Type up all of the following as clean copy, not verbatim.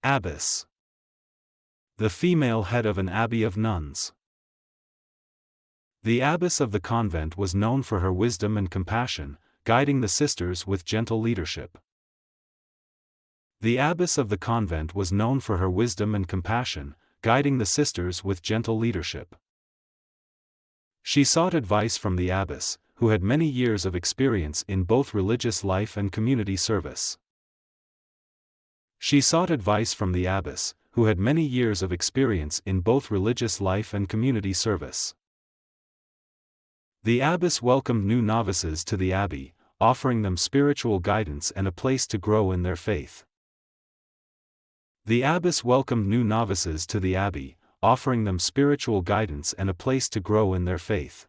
Abbess. The female head of an abbey of nuns. The abbess of the convent was known for her wisdom and compassion, guiding the sisters with gentle leadership. The abbess of the convent was known for her wisdom and compassion, guiding the sisters with gentle leadership. She sought advice from the abbess, who had many years of experience in both religious life and community service. She sought advice from the abbess, who had many years of experience in both religious life and community service. The abbess welcomed new novices to the abbey, offering them spiritual guidance and a place to grow in their faith. The abbess welcomed new novices to the abbey, offering them spiritual guidance and a place to grow in their faith.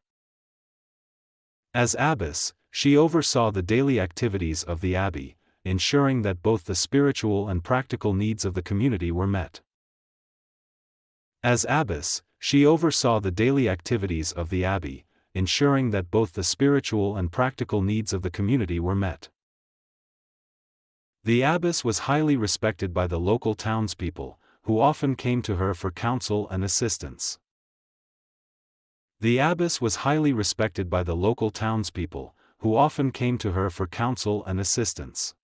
As abbess, she oversaw the daily activities of the abbey, ensuring that both the spiritual and practical needs of the community were met. As abbess, she oversaw the daily activities of the abbey, ensuring that both the spiritual and practical needs of the community were met. The abbess was highly respected by the local townspeople, who often came to her for counsel and assistance. The abbess was highly respected by the local townspeople, who often came to her for counsel and assistance.